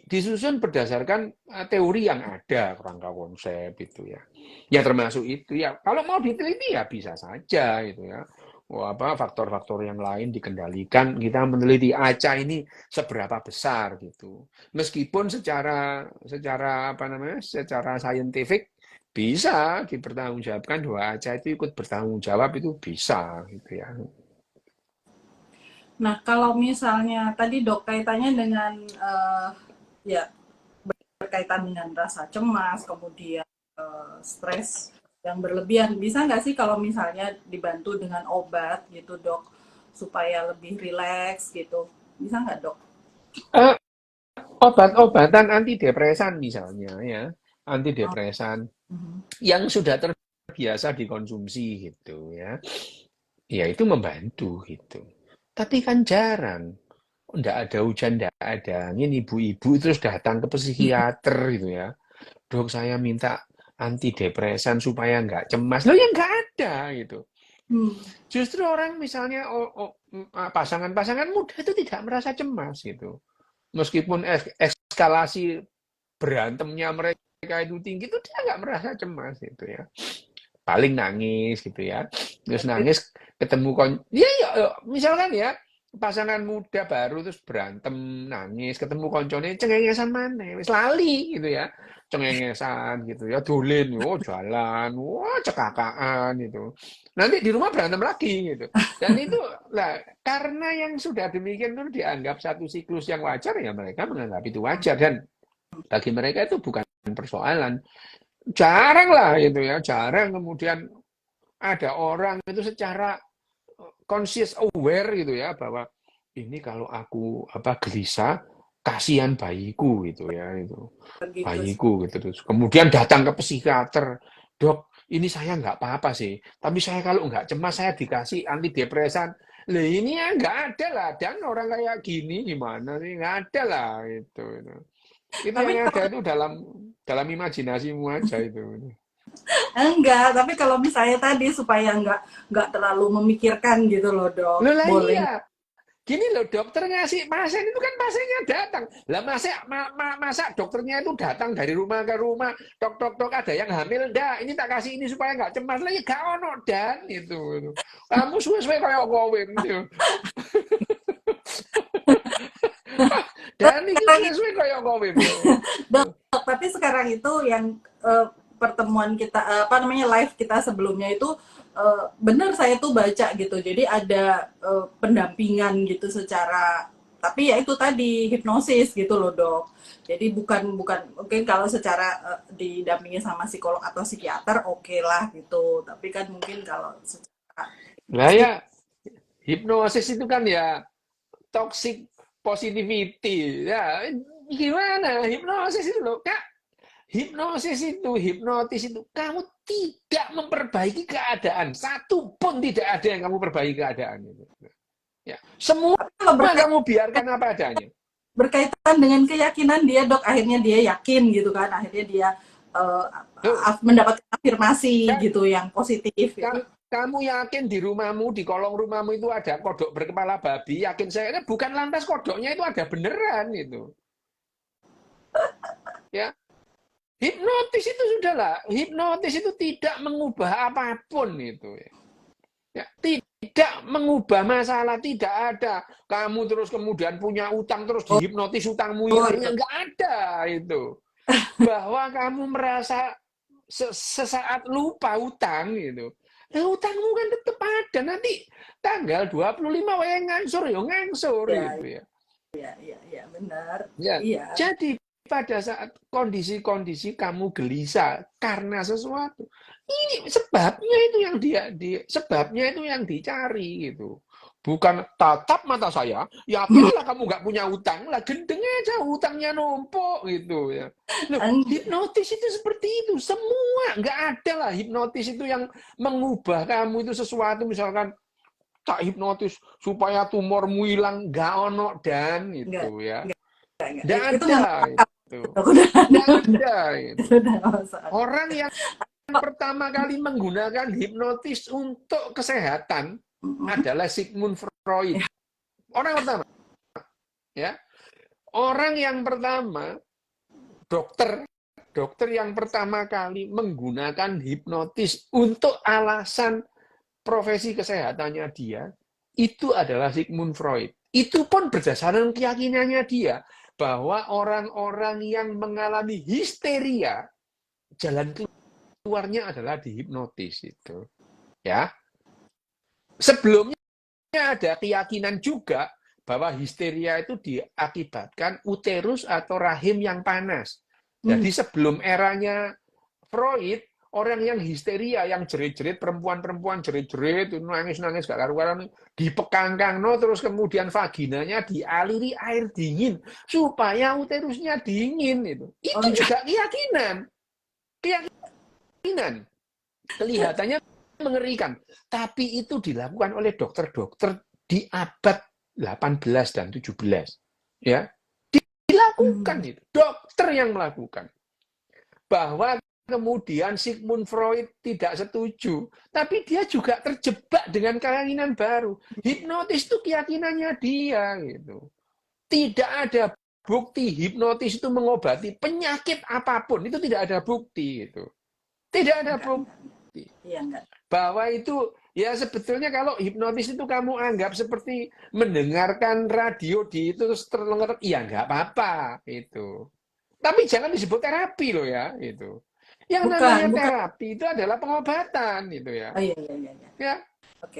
disusun berdasarkan teori yang ada kerangka konsep itu ya. Ya termasuk itu ya. Kalau mau diteliti ya bisa saja gitu ya. Wah, apa faktor-faktor yang lain dikendalikan kita meneliti ACA ini seberapa besar gitu. Meskipun secara secara apa namanya? Secara saintifik bisa dipertanggungjawabkan bahwa ACA itu ikut bertanggung jawab itu bisa gitu ya. Nah, kalau misalnya tadi dok kaitannya dengan ya berkaitan dengan rasa cemas, kemudian stres yang berlebihan, bisa nggak sih kalau misalnya dibantu dengan obat gitu dok, supaya lebih rileks gitu, bisa nggak dok? Eh, Obat-obatan antidepresan misalnya ya, Oh. antidepresan Mhm. yang sudah terbiasa dikonsumsi gitu ya, ya itu membantu gitu. Tapi kan jarang, nggak ada hujan, nggak ada angin, ibu-ibu terus datang ke psikiater gitu ya. Dok saya minta antidepresan supaya nggak cemas, loh ya nggak ada gitu. Hmm. Justru orang misalnya pasangan-pasangan muda itu tidak merasa cemas gitu. Meskipun eskalasi berantemnya mereka itu tinggi itu dia nggak merasa cemas gitu ya, paling nangis gitu ya, terus nangis ketemu ya, ya misalkan ya pasangan muda baru terus berantem nangis ketemu koncone cengengesan mana wis lali gitu ya, cengengesan gitu ya dolen oh jalan wah cekakaan gitu, nanti di rumah berantem lagi gitu, dan itu lah karena yang sudah demikian itu dianggap satu siklus yang wajar ya mereka menganggap itu wajar, dan bagi mereka itu bukan persoalan. Jarang lah itu ya, jarang kemudian ada orang itu secara conscious aware gitu ya bahwa ini kalau aku apa gelisah kasihan bayiku gitu ya itu Begitu sih. bayiku gitu terus kemudian datang ke psikiater, dok ini saya nggak apa-apa sih tapi saya kalau nggak cemas saya dikasih antidepresan, lah ini ya nggak ada lah, dan orang kayak gini gimana sih nggak ada lah itu Tapi yang ada kalau itu dalam dalam imajinasimu aja itu. enggak, tapi kalau misalnya tadi supaya nggak terlalu memikirkan gitu loh dok, Loh lah boleh. iya. Gini loh, dokter ngasih pasien itu kan pasiennya datang. Lah masa dokternya itu datang dari rumah ke rumah, dok dok dok ada yang hamil enggak? Ini tak kasih ini supaya nggak cemas. Lah ya gak ono dan itu. Kamu suwe-suwe kayak kowe gitu. Dan ini Sekarang suwe-suwe kayak kowe. Dok, tapi sekarang itu yang pertemuan kita apa namanya live kita sebelumnya itu benar saya tuh baca gitu. Jadi ada pendampingan gitu secara tapi ya itu tadi hipnosis gitu loh, Dok. Jadi bukan bukan mungkin kalau secara didampingi sama psikolog atau psikiater oke lah gitu. Tapi kan mungkin kalau secara Lah ya, psik hipnosis itu kan ya toxic positivity. Ya, gimana hipnosis itu loh, Kak? Hipnotis itu kamu tidak memperbaiki keadaan. Satu pun tidak ada yang kamu perbaiki keadaan itu. Ya, semua Kalau kamu biarkan apa adanya. berkaitan dengan keyakinan dia, Dok, akhirnya dia yakin gitu kan, akhirnya dia mendapatkan afirmasi gitu yang positif gitu. Kamu yakin di rumahmu, di kolong rumahmu itu ada kodok berkepala babi, yakin saya bukan lantas kodoknya itu ada beneran itu. Ya, hipnotis itu sudahlah, hipnotis itu tidak mengubah apapun itu. Ya, tidak mengubah masalah, tidak ada. Kamu terus kemudian punya utang terus dihipnotis utangmu hilang, nggak ada itu. Bahwa kamu merasa sesaat lupa utang gitu. Nah, utangmu kan tetap ada. Nanti tanggal 25 wae ngangsur ya ngangsur gitu ya. Iya, benar. Ya. Iya. Jadi pada saat kondisi-kondisi kamu gelisah karena sesuatu, ini sebabnya itu yang sebabnya itu yang dicari gitu. Bukan tatap mata saya, ya apalah kamu nggak punya utang, lah gendeng aja utangnya numpuk gitu ya. Loh, hipnotis itu seperti itu, semua nggak ada lah hipnotis itu yang mengubah kamu itu sesuatu, misalkan tak hipnotis supaya tumormu hilang, nggak ono dan itu ya. Nggak ada itu. Nggak ada itu. Orang yang pertama kali menggunakan hipnotis untuk kesehatan adalah Sigmund Freud. Orang pertama. Ya. Orang yang pertama, dokter yang pertama kali menggunakan hipnotis untuk alasan profesi kesehatannya dia, itu adalah Sigmund Freud. Itu pun berdasarkan keyakinannya dia bahwa orang-orang yang mengalami histeria, jalan keluarnya adalah dihipnotis itu. Ya. Sebelumnya ada keyakinan juga bahwa histeria itu diakibatkan uterus atau rahim yang panas. Jadi sebelum eranya Freud, orang yang histeria, yang jerit-jerit, perempuan-perempuan jerit-jerit, nangis-nangis gak karuan, dipekangkang, terus kemudian vaginanya dialiri air dingin supaya uterusnya dingin itu. Itu juga keyakinan. Keyakinan. Kelihatannya mengerikan, tapi itu dilakukan oleh dokter-dokter di abad 18 dan 17. Ya. Dilakukan itu. Dokter yang melakukan. Bahwa kemudian Sigmund Freud tidak setuju, tapi dia juga terjebak dengan keyakinan baru. Hipnotis itu keyakinannya dia gitu. Tidak ada bukti hipnotis itu mengobati penyakit apapun, itu tidak ada bukti itu. Tidak ada bukti. Bahwa itu ya sebetulnya kalau hipnotis itu kamu anggap seperti mendengarkan radio di itu terdengar, ya nggak apa-apa itu. Tapi jangan disebut terapi loh ya itu. Yang namanya terapi itu adalah pengobatan itu ya. Iya. Ya.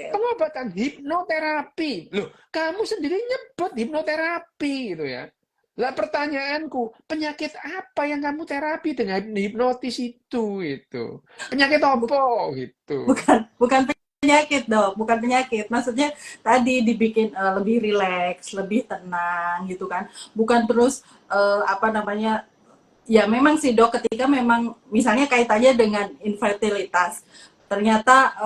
Pengobatan hipnoterapi. Loh, kamu sendiri nyebut hipnoterapi gitu ya. Lah pertanyaanku, penyakit apa yang kamu terapi dengan hipnotis itu? Penyakit apa gitu? Bukan penyakit, Dok, bukan penyakit. Maksudnya tadi dibikin lebih rileks, lebih tenang gitu kan. Bukan terus ya memang sih, Dok, ketika memang misalnya kaitannya dengan infertilitas, ternyata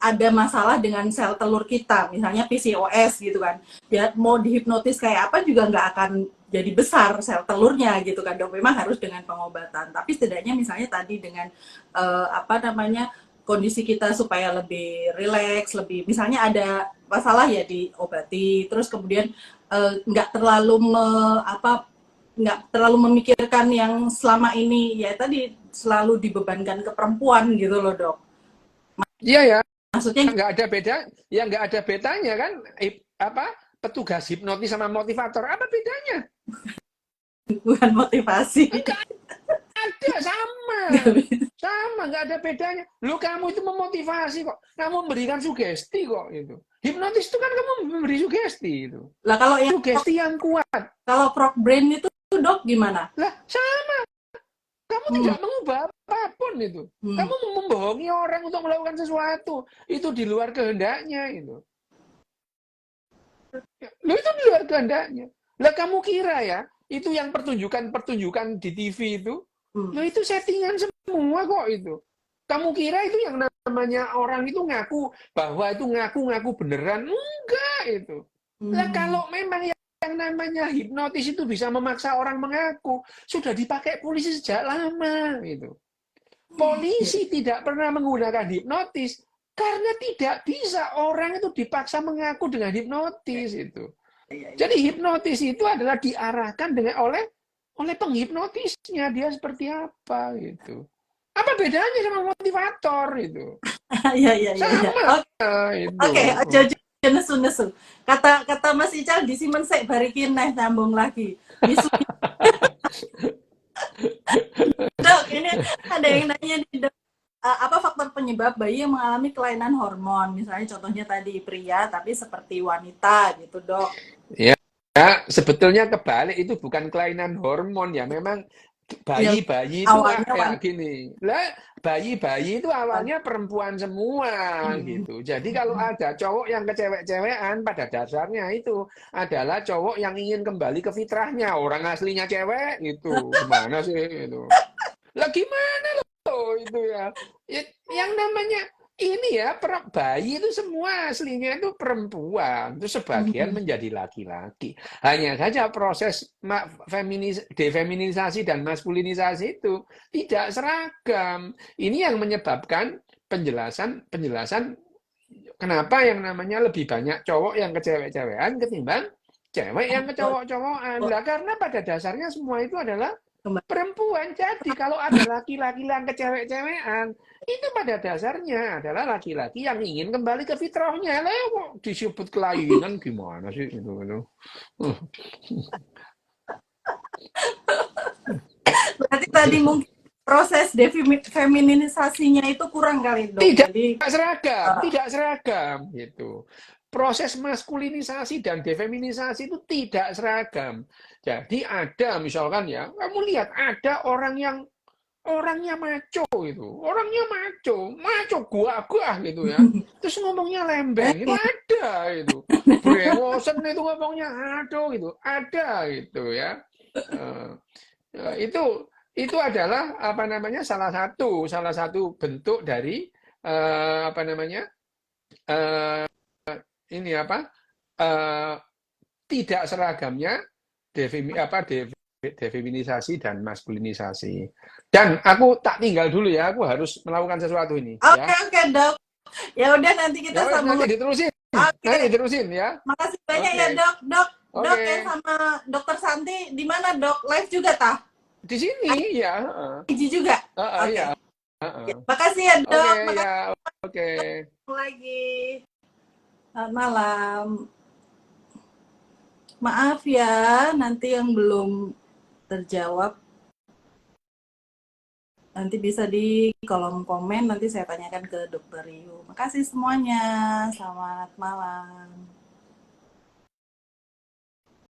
ada masalah dengan sel telur kita, misalnya PCOS gitu kan. Ya mau dihipnotis kayak apa juga nggak akan jadi besar sel telurnya gitu kan, Dok. Memang harus dengan pengobatan. Tapi setidaknya misalnya tadi dengan kondisi kita supaya lebih rileks, lebih misalnya ada masalah ya diobati, terus kemudian nggak terlalu memikirkan yang selama ini ya tadi selalu dibebankan ke perempuan gitu loh, Dok. Iya ya. Maksudnya nggak ada bedanya kan, petugas hipnotis sama motivator, apa bedanya? Bukan motivasi. Enggak ada, sama, nggak ada bedanya. Lu kamu itu memotivasi kok, kamu memberikan sugesti kok itu. Hipnotis itu kan kamu memberi sugesti itu. Lah kalau yang sugesti yang kuat. Kalau frog brain itu, Dok, gimana? Lah sama. Kamu tidak mengubah apapun itu. Kamu membohongi orang untuk melakukan sesuatu. Itu di luar kehendaknya itu. Loh itu di luar kehendaknya. Lah kamu kira ya, itu yang pertunjukan-pertunjukan di TV itu, loh itu settingan semua kok itu. Kamu kira itu yang namanya orang itu ngaku bahwa itu ngaku-ngaku beneran? Enggak itu. Lah kalau memang yang namanya hipnotis itu bisa memaksa orang mengaku, sudah dipakai polisi sejak lama gitu. Polisi tidak pernah menggunakan hipnotis karena tidak bisa orang itu dipaksa mengaku dengan hipnotis itu. Jadi hipnotis itu adalah diarahkan oleh penghipnotisnya, dia seperti apa gitu. Apa bedanya sama motivator itu? Iya. Sama itu. Oke, aja nesu. Kata Mas Ical di Simen sek barikin nah sambung lagi. Dok, ini ada yang nanya nih, Dok. Apa faktor penyebab bayi yang mengalami kelainan hormon? Misalnya contohnya tadi pria tapi seperti wanita gitu, Dok. Ya, sebetulnya kebalik, itu bukan kelainan hormon ya, memang bayi-bayi itu kayak gini. Lah, bayi-bayi itu awalnya perempuan semua gitu. Jadi kalau ada cowok yang kecewek-cewekan, pada dasarnya itu adalah cowok yang ingin kembali ke fitrahnya. Orang aslinya cewek gitu. Gimana sih itu? Lah gimana loh itu ya? Yang namanya ini ya, bayi itu semua aslinya itu perempuan, itu sebagian menjadi laki-laki. Hanya saja proses defeminisasi dan maskulinisasi itu tidak seragam. Ini yang menyebabkan penjelasan kenapa yang namanya lebih banyak cowok yang kecewek-cewekan ketimbang cewek yang kecowok-cowokan. Lah karena pada dasarnya semua itu adalah perempuan. Jadi kalau ada laki-laki yang kecewek-cewekan, itu pada dasarnya adalah laki-laki yang ingin kembali ke fitrahnya. Lah kok disebut kelainan gimana sih itu? Berarti tadi mungkin proses defeminisasinya itu kurang kali, Dok. Tidak seragam gitu. Proses maskulinisasi dan defeminisasi itu tidak seragam. Jadi ada misalkan ya, kamu lihat ada orangnya maco itu, orangnya maco gua gitu ya. Terus ngomongnya lembeng, itu ada itu. Brewosen itu ngomongnya aduh gitu, ada gitu ya. Itu adalah apa namanya salah satu bentuk dari apa namanya ini apa tidak seragamnya defeminisasi dan maskulinisasi. Dan aku tak tinggal dulu ya, aku harus melakukan sesuatu ini. Oke, Dok. Ya udah nanti kita sambung. Nanti diterusin ya. Makasih banyak ya, Dok. Dok ya sama Dokter Santi di mana, Dok? Live juga tah? Di sini ya. IG juga. Iya. Makasih ya, Dok. Oke. Lagi. Selamat malam. Maaf ya, nanti yang belum terjawab nanti bisa di kolom komen, nanti saya tanyakan ke Dokter Rio. Makasih semuanya. Selamat malam.